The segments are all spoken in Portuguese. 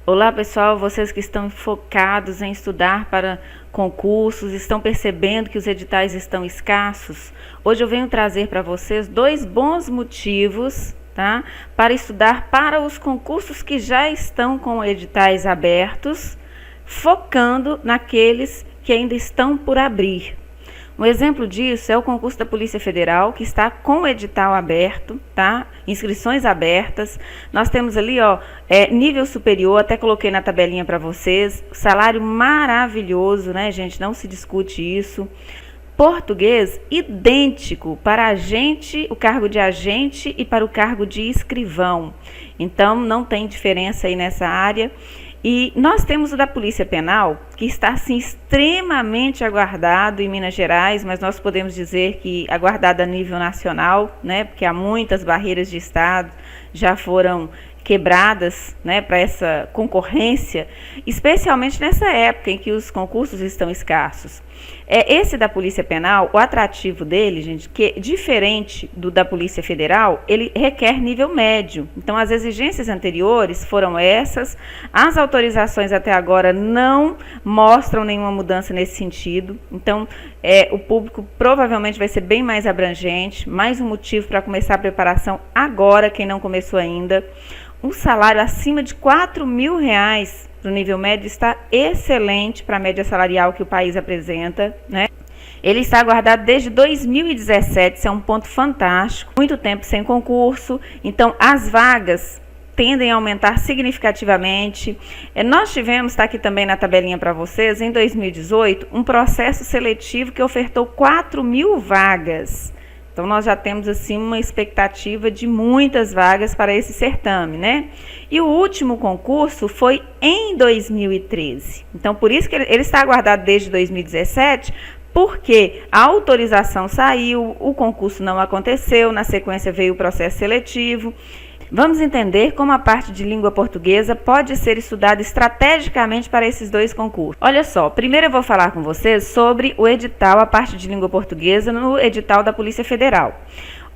Olá pessoal, vocês que estão focados em estudar para concursos, estão percebendo que os editais estão escassos? Hoje eu venho trazer para vocês 2 bons motivos, tá, para estudar para os concursos que já estão com editais abertos, focando naqueles que ainda estão por abrir. Um exemplo disso é o concurso da Polícia Federal, que está com o edital aberto, tá? Inscrições abertas. Nós temos ali, nível superior, até coloquei na tabelinha para vocês. Salário maravilhoso, né, gente? Não se discute isso. Português idêntico para agente, o cargo de agente e para o cargo de escrivão. Então, não tem diferença aí nessa área. E nós temos o da Polícia Penal, que está assim, extremamente aguardado em Minas Gerais, mas nós podemos dizer que aguardado a nível nacional, né, porque há muitas barreiras de Estado já foram quebradas, né, para essa concorrência, especialmente nessa época em que os concursos estão escassos. Esse da Polícia Penal, o atrativo dele, gente, que diferente do da Polícia Federal, ele requer nível médio. Então, as exigências anteriores foram essas, as autorizações até agora não mostram nenhuma mudança nesse sentido. Então, o público provavelmente vai ser bem mais abrangente, mais um motivo para começar a preparação agora, quem não começou ainda. Um salário acima de R$ 4.000 para o nível médio está excelente para a média salarial que o país apresenta, né? Ele está aguardado desde 2017, isso é um ponto fantástico, muito tempo sem concurso, então as vagas tendem a aumentar significativamente. Nós tivemos, está aqui também na tabelinha para vocês, em 2018, um processo seletivo que ofertou 4.000 vagas. Então, nós já temos, assim, uma expectativa de muitas vagas para esse certame, né? E o último concurso foi em 2013. Então, por isso que ele está aguardado desde 2017, porque a autorização saiu, o concurso não aconteceu, na sequência veio o processo seletivo. Vamos entender como a parte de língua portuguesa pode ser estudada estrategicamente para esses 2 concursos. Olha só, primeiro eu vou falar com vocês sobre o edital, a parte de língua portuguesa no edital da Polícia Federal.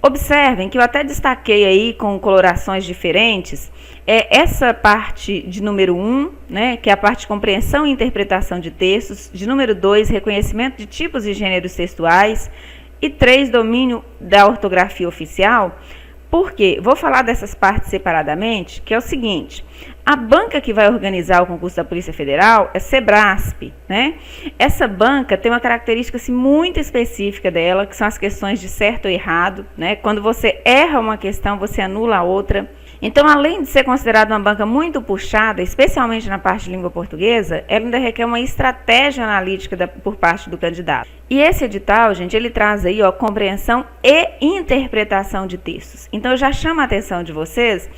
Observem que eu até destaquei aí com colorações diferentes, essa parte de número 1, né, que é a parte de compreensão e interpretação de textos, de número 2, reconhecimento de tipos e gêneros textuais, e 3, domínio da ortografia oficial. Por quê? Vou falar dessas partes separadamente, que é o seguinte: a banca que vai organizar o concurso da Polícia Federal é Sebrasp, né? Essa banca tem uma característica assim, muito específica dela, que são as questões de certo ou errado, né? Quando você erra uma questão, você anula a outra. Então, além de ser considerada uma banca muito puxada, especialmente na parte de língua portuguesa, ela ainda requer uma estratégia analítica por parte do candidato. E esse edital, gente, ele traz aí, compreensão e interpretação de textos. Então, eu já chamo a atenção de vocês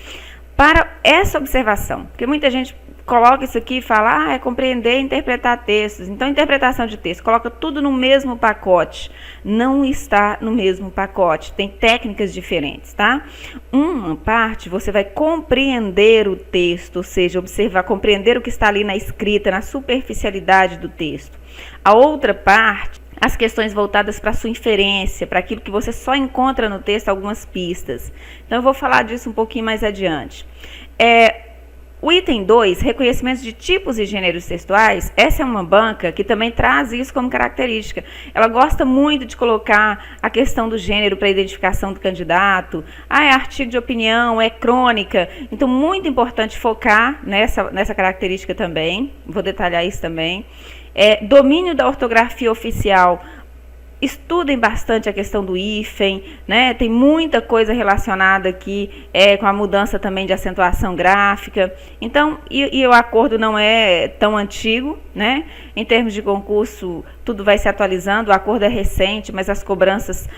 para essa observação, porque muita gente coloca isso aqui e fala, é compreender e interpretar textos. Então, interpretação de texto, coloca tudo no mesmo pacote. Não está no mesmo pacote, tem técnicas diferentes, tá? Uma parte, você vai compreender o texto, ou seja, observar, compreender o que está ali na escrita, na superficialidade do texto. A outra parte, as questões voltadas para a sua inferência, para aquilo que você só encontra no texto, algumas pistas. Então, eu vou falar disso um pouquinho mais adiante. O item 2, reconhecimento de tipos e gêneros textuais, essa é uma banca que também traz isso como característica. Ela gosta muito de colocar a questão do gênero para identificação do candidato. É artigo de opinião, é crônica. Então, muito importante focar nessa característica também. Vou detalhar isso também. Domínio da ortografia oficial. Estudem bastante a questão do hífen, né? Tem muita coisa relacionada aqui com a mudança também de acentuação gráfica. Então, e o acordo não é tão antigo, né? Em termos de concurso, tudo vai se atualizando, o acordo é recente, mas as cobranças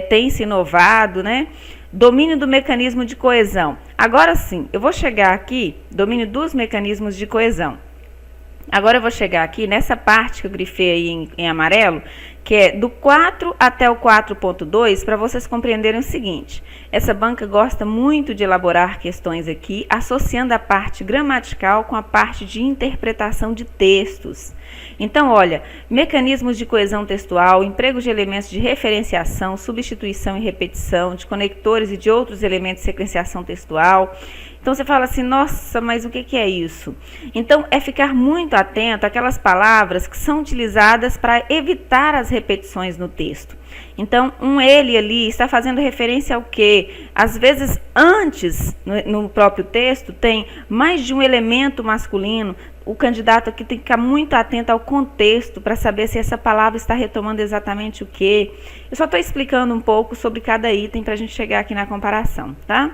têm se inovado, né? Domínio do mecanismo de coesão. Agora sim, eu vou chegar aqui, domínio dos mecanismos de coesão. Agora eu vou chegar aqui nessa parte que eu grifei aí em amarelo, que é do 4 até o 4.2, para vocês compreenderem o seguinte: essa banca gosta muito de elaborar questões aqui, associando a parte gramatical com a parte de interpretação de textos. Então, olha, mecanismos de coesão textual, emprego de elementos de referenciação, substituição e repetição, de conectores e de outros elementos de sequenciação textual. Então você fala assim, nossa, mas o que é isso? Então é ficar muito atento àquelas palavras que são utilizadas para evitar as repetições no texto. Então, ele ali está fazendo referência ao quê? Às vezes, antes, no próprio texto, tem mais de um elemento masculino. O candidato aqui tem que ficar muito atento ao contexto para saber se essa palavra está retomando exatamente o quê. Eu só estou explicando um pouco sobre cada item para a gente chegar aqui na comparação, tá?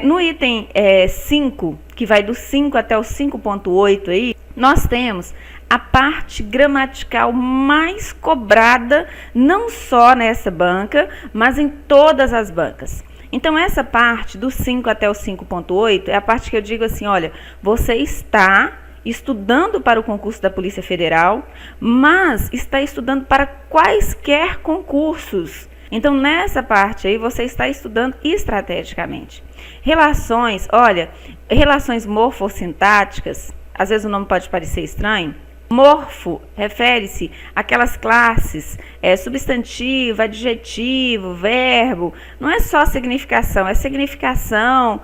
No item 5, que vai do 5 até o 5.8 aí, nós temos a parte gramatical mais cobrada, não só nessa banca, mas em todas as bancas. Então, essa parte do 5 até o 5.8 é a parte que eu digo assim, olha, você está estudando para o concurso da Polícia Federal, mas está estudando para quaisquer concursos. Então, nessa parte aí, você está estudando estrategicamente. Relações, olha, relações morfossintáticas, às vezes o nome pode parecer estranho. Morfo refere-se àquelas classes, substantivo, adjetivo, verbo, não é só significação, é significação,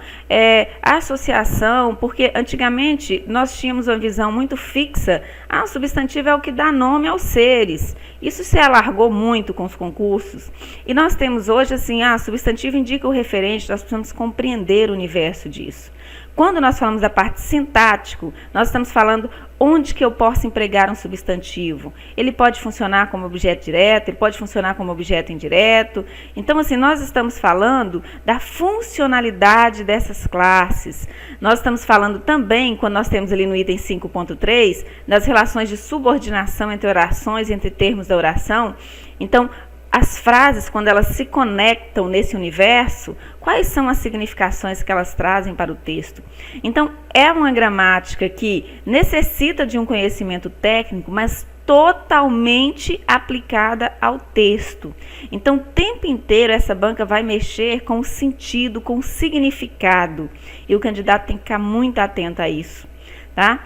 associação, porque antigamente nós tínhamos uma visão muito fixa, o substantivo é o que dá nome aos seres, isso se alargou muito com os concursos, e nós temos hoje assim, substantivo indica o referente, nós precisamos compreender o universo disso. Quando nós falamos da parte sintático, nós estamos falando onde que eu posso empregar um substantivo. Ele pode funcionar como objeto direto, ele pode funcionar como objeto indireto. Então, assim, nós estamos falando da funcionalidade dessas classes. Nós estamos falando também, quando nós temos ali no item 5.3, das relações de subordinação entre orações, entre termos da oração. Então, as frases, quando elas se conectam nesse universo, quais são as significações que elas trazem para o texto? Então, é uma gramática que necessita de um conhecimento técnico, mas totalmente aplicada ao texto. Então, o tempo inteiro essa banca vai mexer com o sentido, com o significado. E o candidato tem que ficar muito atento a isso, tá?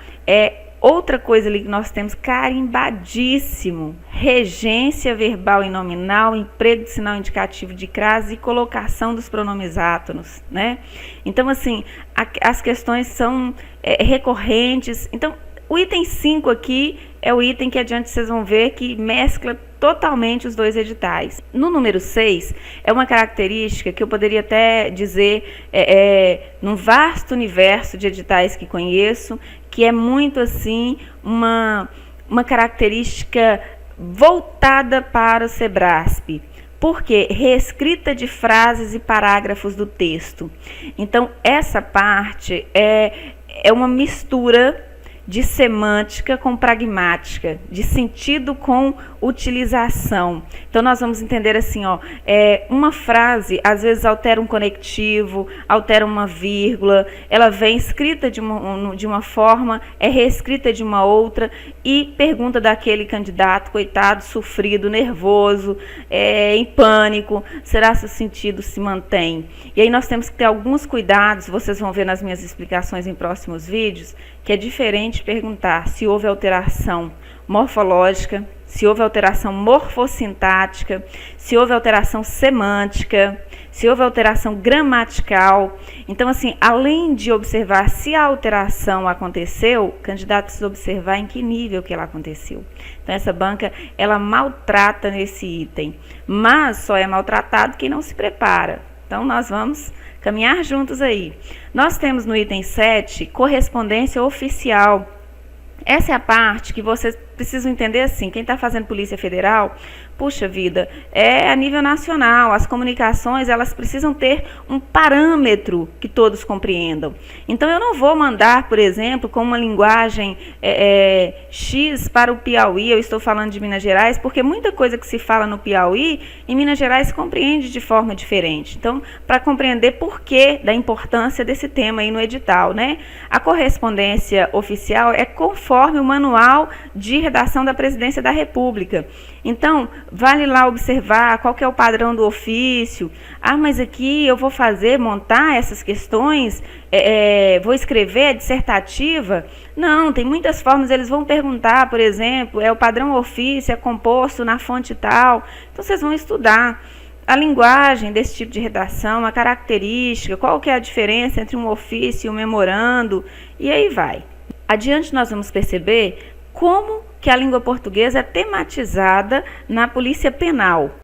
Outra coisa ali que nós temos carimbadíssimo, regência verbal e nominal, emprego de sinal indicativo de crase e colocação dos pronomes átonos, né? Então, assim, as questões são recorrentes. Então, o item 5 aqui é o item que adiante vocês vão ver que mescla totalmente os dois editais. No número 6, é uma característica que eu poderia até dizer, num vasto universo de editais que conheço, que é muito assim, uma característica voltada para o SEBRASP. Por quê? Reescrita de frases e parágrafos do texto. Então, essa parte é uma mistura de semântica com pragmática, de sentido com utilização. Então, nós vamos entender assim, uma frase, às vezes, altera um conectivo, altera uma vírgula, ela vem escrita de uma forma, é reescrita de uma outra, e pergunta daquele candidato, coitado, sofrido, nervoso, em pânico, será se o sentido se mantém? E aí nós temos que ter alguns cuidados, vocês vão ver nas minhas explicações em próximos vídeos, que é diferente perguntar se houve alteração morfológica, se houve alteração morfossintática, se houve alteração semântica, se houve alteração gramatical. Então, assim, além de observar se a alteração aconteceu, o candidato precisa observar em que nível que ela aconteceu. Então, essa banca, ela maltrata nesse item, mas só é maltratado quem não se prepara. Então, nós vamos caminhar juntos aí. Nós temos no item 7, correspondência oficial. Essa é a parte que vocês precisam entender assim, quem está fazendo Polícia Federal, puxa vida, é a nível nacional, as comunicações, elas precisam ter um parâmetro que todos compreendam. Então, eu não vou mandar, por exemplo, com uma linguagem X para o Piauí, eu estou falando de Minas Gerais, porque muita coisa que se fala no Piauí, em Minas Gerais se compreende de forma diferente. Então, para compreender por que da importância desse tema aí no edital, né? A correspondência oficial é conforme o manual de redação da Presidência da República. Então, vale lá observar qual que é o padrão do ofício. Mas aqui eu vou montar essas questões, vou escrever a dissertativa. Não, tem muitas formas, eles vão perguntar, por exemplo, o padrão ofício é composto na fonte tal. Então, vocês vão estudar. a linguagem desse tipo de redação, a característica, qual que é a diferença entre um ofício e um memorando, e aí vai. Adiante nós vamos perceber como que a língua portuguesa é tematizada na polícia penal.